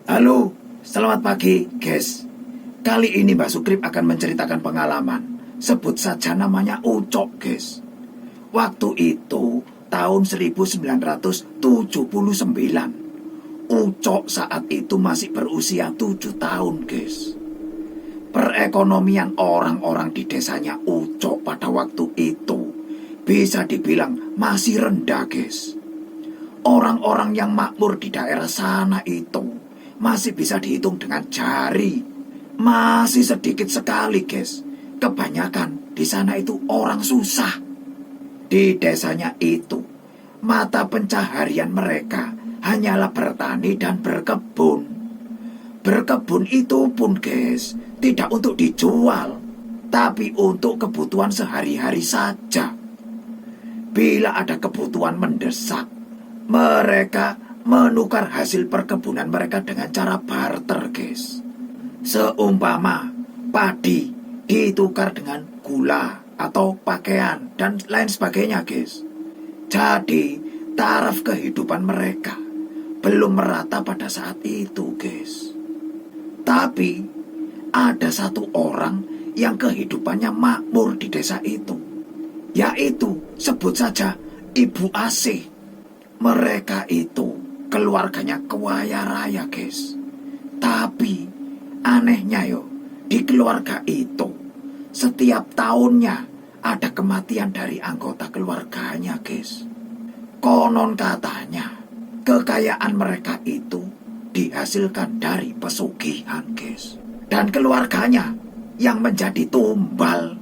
Halo, selamat pagi, guys. Kali ini Mbak Sukrip akan menceritakan pengalaman. Sebut saja namanya Ucok, guys. Waktu itu, tahun 1979. Ucok saat itu masih berusia 7 tahun, guys. Perekonomian orang-orang di desanya Ucok pada waktu itu bisa dibilang masih rendah, guys. Orang-orang yang makmur di daerah sana itu masih bisa dihitung dengan jari. Masih sedikit sekali, guys. Kebanyakan di sana itu orang susah. Di desanya itu, mata pencaharian mereka hanyalah bertani dan berkebun. Berkebun itu pun, guys, tidak untuk dijual, tapi untuk kebutuhan sehari-hari saja. Bila ada kebutuhan mendesak, mereka menukar hasil perkebunan mereka dengan cara barter, guys. Seumpama padi ditukar dengan gula atau pakaian dan lain sebagainya, guys. Jadi taraf kehidupan mereka belum merata pada saat itu, guys. Tapi ada satu orang yang kehidupannya makmur di desa itu, yaitu sebut saja Ibu Asih. Mereka itu keluarganya kaya raya, guys. Tapi anehnya di keluarga itu setiap tahunnya ada kematian dari anggota keluarganya, guys. Konon katanya kekayaan mereka itu dihasilkan dari pesugihan, guys. Dan keluarganya yang menjadi tumbal.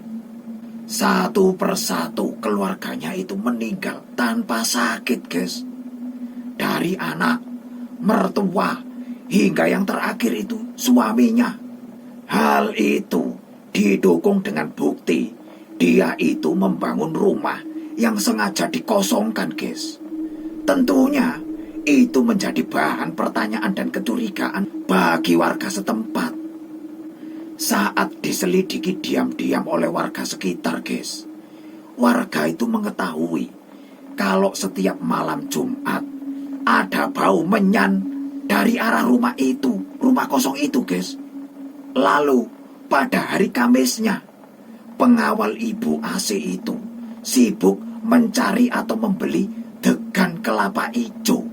Satu persatu keluarganya itu meninggal tanpa sakit, guys. Dari anak, mertua, hingga yang terakhir itu suaminya. Hal itu didukung dengan bukti dia itu membangun rumah yang sengaja dikosongkan, guys. Tentunya itu menjadi bahan pertanyaan dan kecurigaan bagi warga setempat. Saat diselidiki diam-diam oleh warga sekitar, guys, warga itu mengetahui kalau setiap malam Jumat ada bau menyan dari arah rumah itu, rumah kosong itu, guys. Lalu pada hari Kamisnya, pengawal Ibu Asih itu sibuk mencari atau membeli degan kelapa hijau.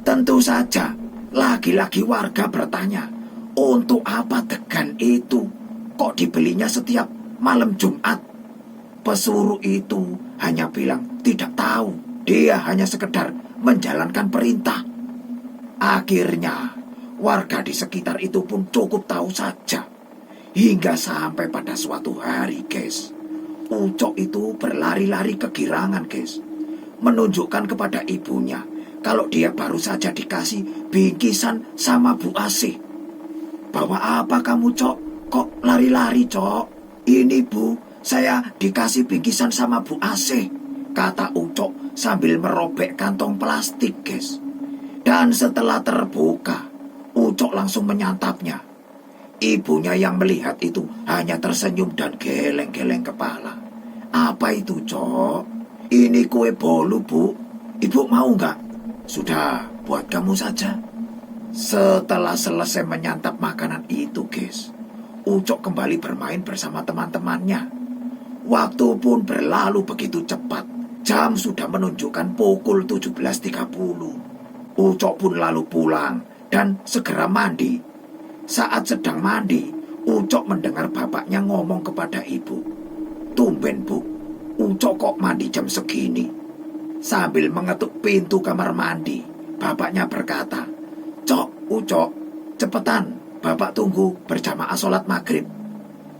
Tentu saja lagi-lagi warga bertanya, untuk apa degan itu? Kok dibelinya setiap malam Jumat? Pesuruh itu hanya bilang tidak tahu. Dia hanya sekedar menjalankan perintah. Akhirnya warga di sekitar itu pun cukup tahu saja. Hingga sampai pada suatu hari, guys, Ucok itu berlari-lari kegirangan, guys, menunjukkan kepada ibunya kalau dia baru saja dikasih bingkisan sama Bu Asih. Bawa apa kamu, Cok? Kok lari-lari, Cok? Ini, Bu, saya dikasih bingkisan sama Bu Asih, kata Ucok sambil merobek kantong plastik, guys. Dan setelah terbuka, Ucok langsung menyantapnya. Ibunya yang melihat itu hanya tersenyum dan geleng-geleng kepala. Apa itu, Cok? Ini kue bolu, Bu. Ibu mau nggak? Sudah, buat kamu saja. Setelah selesai menyantap makanan itu, guys, Ucok kembali bermain bersama teman-temannya. Waktu pun berlalu begitu cepat. Jam sudah menunjukkan pukul 17.30. Ucok pun lalu pulang dan segera mandi. Saat sedang mandi, Ucok mendengar bapaknya ngomong kepada ibu, "Tumben, Bu, Ucok kok mandi jam segini?" Sambil mengetuk pintu kamar mandi, bapaknya berkata, "Cok, Ucok, cepetan, Bapak tunggu berjamaah sholat maghrib."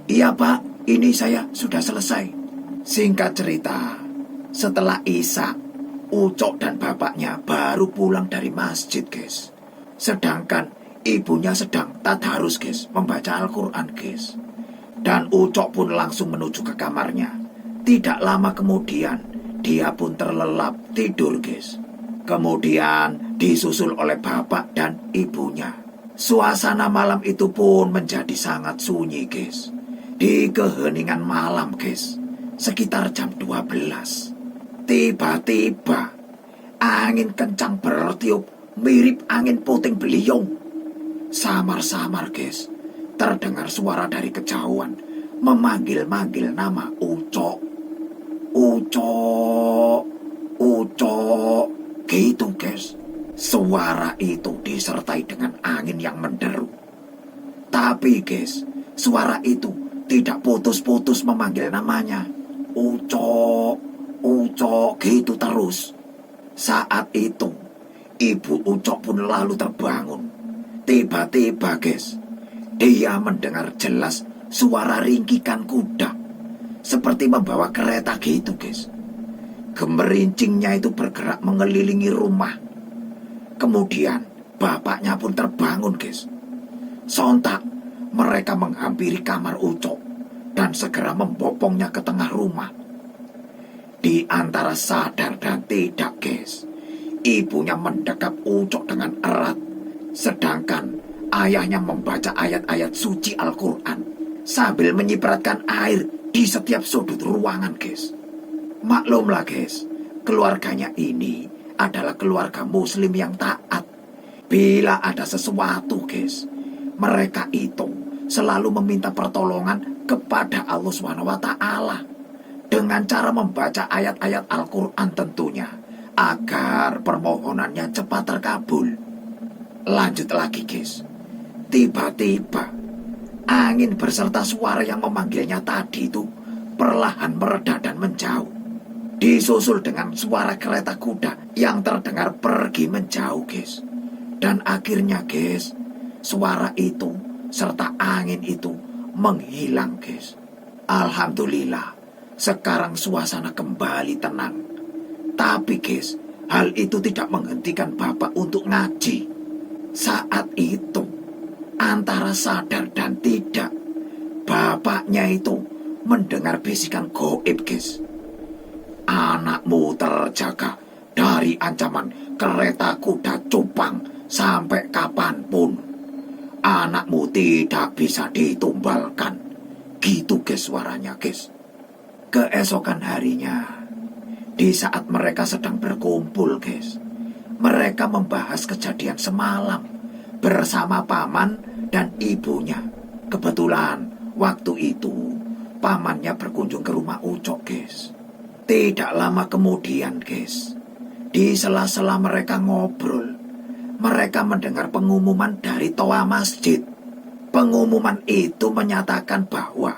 "Iya, Pak, ini saya sudah selesai." Singkat cerita, setelah Isya, Ucok dan bapaknya baru pulang dari masjid, guys. Sedangkan ibunya sedang tadarus, guys, membaca Al-Quran, guys. Dan Ucok pun langsung menuju ke kamarnya. Tidak lama kemudian, dia pun terlelap tidur, guys. Kemudian disusul oleh bapak dan ibunya. Suasana malam itu pun menjadi sangat sunyi, guys. Di keheningan malam, guys, sekitar jam 12, tiba-tiba angin kencang bertiup mirip angin puting beliung. Samar-samar, guys, terdengar suara dari kejauhan memanggil-manggil nama Ucok. Ucok, Ucok, gitu, guys. Suara itu disertai dengan angin yang menderu. Tapi, guys, suara itu tidak putus-putus memanggil namanya. Ucok, Ucok, gitu terus. Saat itu, Ibu Ucok pun lalu terbangun. Tiba-tiba, guys, dia mendengar jelas suara ringkikan kuda. Seperti membawa kereta gitu, guys. Gemerincingnya itu bergerak mengelilingi rumah. Kemudian, bapaknya pun terbangun, guys. Sontak, mereka menghampiri kamar Ucok dan segera membopongnya ke tengah rumah. Di antara sadar dan tidak, guys, ibunya mendekap Ucok dengan erat, sedangkan ayahnya membaca ayat-ayat suci Al-Quran sambil menyipratkan air di setiap sudut ruangan, guys. Maklumlah, guys, keluarganya ini adalah keluarga muslim yang taat. Bila ada sesuatu, guys, mereka itu selalu meminta pertolongan kepada Allah SWT dengan cara membaca ayat-ayat Al-Quran tentunya, agar permohonannya cepat terkabul. Lanjut lagi, guys. Tiba-tiba angin beserta suara yang memanggilnya tadi itu perlahan mereda dan menjauh. Disusul dengan suara kereta kuda yang terdengar pergi menjauh, guys. Dan akhirnya, guys, suara itu serta angin itu menghilang, guys. Alhamdulillah, sekarang suasana kembali tenang. Tapi, guys, hal itu tidak menghentikan Bapak untuk ngaji. Saat itu, antara sadar dan tidak, bapaknya itu mendengar bisikan goib, guys. Anakmu terjaga dari ancaman kereta kuda cupang sampai kapanpun. Anakmu tidak bisa ditumbalkan. Gitu, guys, suaranya, guys. Keesokan harinya, di saat mereka sedang berkumpul, guys, mereka membahas kejadian semalam bersama paman dan ibunya. Kebetulan waktu itu pamannya berkunjung ke rumah Ucok, guys. Tidak lama kemudian, guys, di sela-sela mereka ngobrol, mereka mendengar pengumuman dari toa masjid. Pengumuman itu menyatakan bahwa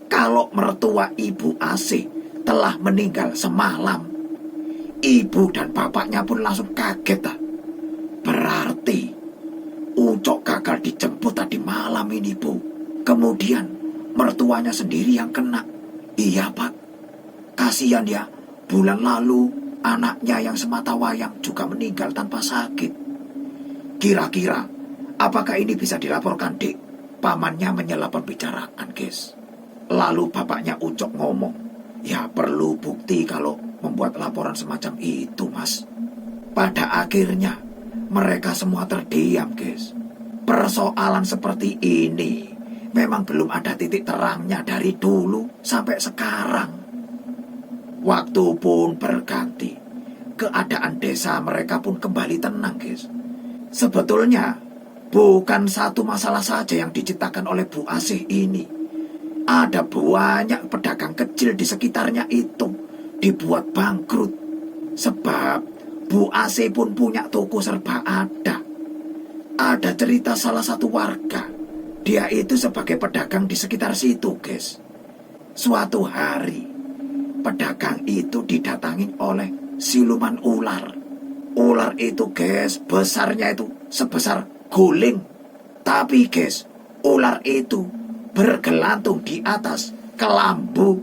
kalau mertua Ibu Asih telah meninggal semalam. Ibu dan bapaknya pun langsung kaget. Berarti Ucok gagal dijemput tadi malam ini, Bu. Kemudian mertuanya sendiri yang kena. Iya, Pak. Kasihan ya, bulan lalu anaknya yang sematawayang juga meninggal tanpa sakit. Kira-kira apakah ini bisa dilaporkan, Dik? Pamannya menyela pembicaraan, guys. Lalu bapaknya Ucok ngomong, ya perlu bukti kalau membuat laporan semacam itu, Mas. Pada akhirnya mereka semua terdiam, guys. Persoalan seperti ini memang belum ada titik terangnya dari dulu sampai sekarang. Waktu pun berganti. Keadaan desa mereka pun kembali tenang, guys. Sebetulnya bukan satu masalah saja yang diciptakan oleh Bu Asih ini. Ada banyak pedagang kecil di sekitarnya itu dibuat bangkrut. Sebab Bu Asih pun punya toko serba ada. Ada cerita salah satu warga. Dia itu sebagai pedagang di sekitar situ, guys. Suatu hari pedagang itu didatangi oleh siluman ular. Ular itu, guys, besarnya itu sebesar guling. Tapi, guys, ular itu bergelantung di atas kelambu.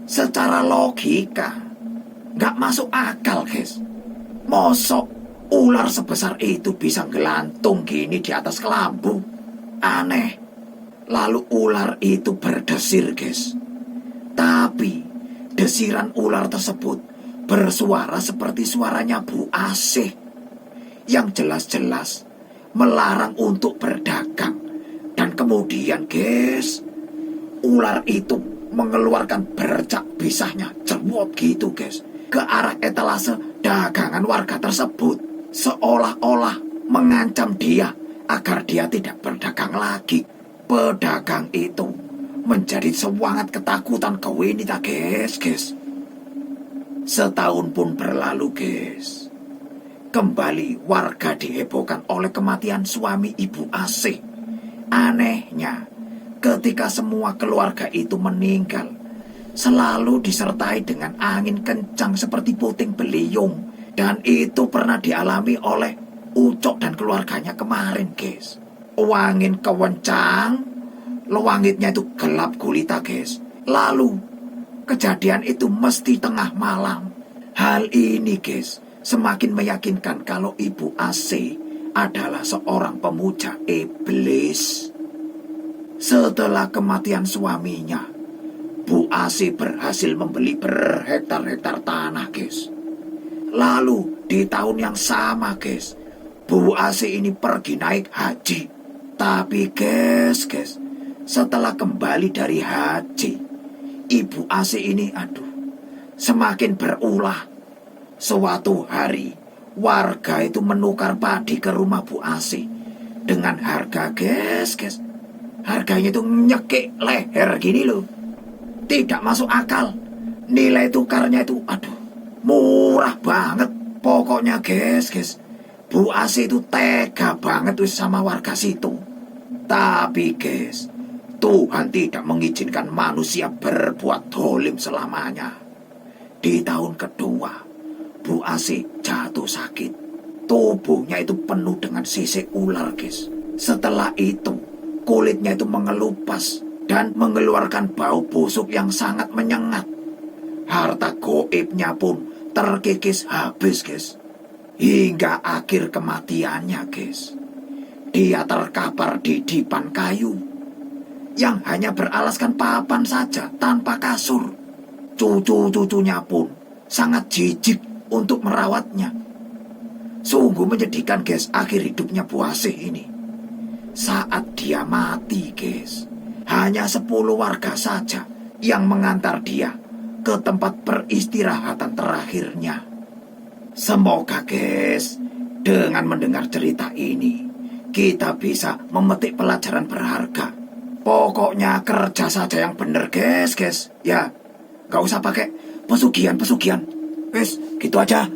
Secara logika nggak masuk akal, guys. Mosok ular sebesar itu bisa gelantung gini di atas kelambu? Aneh. Lalu ular itu berdesir, guys. Tapi desiran ular tersebut bersuara seperti suaranya Bu Asih, yang jelas-jelas melarang untuk berdagang. Dan kemudian, guys, ular itu mengeluarkan bercak bisahnya cerwot gitu, guys, ke arah etalase dagangan warga tersebut, seolah-olah mengancam dia agar dia tidak berdagang lagi. Pedagang itu menjadi semangat ketakutan ke wanita, guys. Setahun pun berlalu, guys. Kembali warga dihebohkan oleh kematian suami Ibu Asih. Anehnya, ketika semua keluarga itu meninggal, selalu disertai dengan angin kencang seperti puting beliung. Dan itu pernah dialami oleh Ucok dan keluarganya kemarin, guys. Angin kencang, langitnya itu gelap gulita, guys. Lalu, kejadian itu mesti tengah malam. Hal ini, guys, semakin meyakinkan kalau Ibu Asih adalah seorang pemuja iblis. Setelah kematian suaminya, Bu Asih berhasil membeli berhektar-hektar tanah, guys. Lalu di tahun yang sama, guys, Bu Asih ini pergi naik haji. Tapi guys, setelah kembali dari haji, Ibu Asih ini semakin berulah. Suatu hari, warga itu menukar padi ke rumah Bu Asih dengan harga, guys. Harganya itu nyekik leher gini loh. Tidak masuk akal. Nilai tukarnya itu, murah banget. Pokoknya, guys, Bu Asih itu tega banget sama warga situ. Tapi, guys, Tuhan tidak mengizinkan manusia berbuat dolim selamanya. Di tahun kedua, Bu Asih jatuh sakit. Tubuhnya itu penuh dengan sisik ular, guys. Setelah itu, kulitnya itu mengelupas dan mengeluarkan bau busuk yang sangat menyengat. Harta goibnya pun terkikis habis, guys. Hingga akhir kematiannya, guys. Dia terkapar di dipan kayu yang hanya beralaskan papan saja tanpa kasur. Cucu-cucunya pun sangat jijik untuk merawatnya. Sungguh menyedihkan, guys, akhir hidupnya Bu Asih ini. Saat dia mati, guys, hanya 10 warga saja yang mengantar dia ke tempat peristirahatan terakhirnya. Semoga, guys, dengan mendengar cerita ini, kita bisa memetik pelajaran berharga. Pokoknya kerja saja yang benar, guys. Ya, gak usah pakai pesugihan. Wes, gitu aja.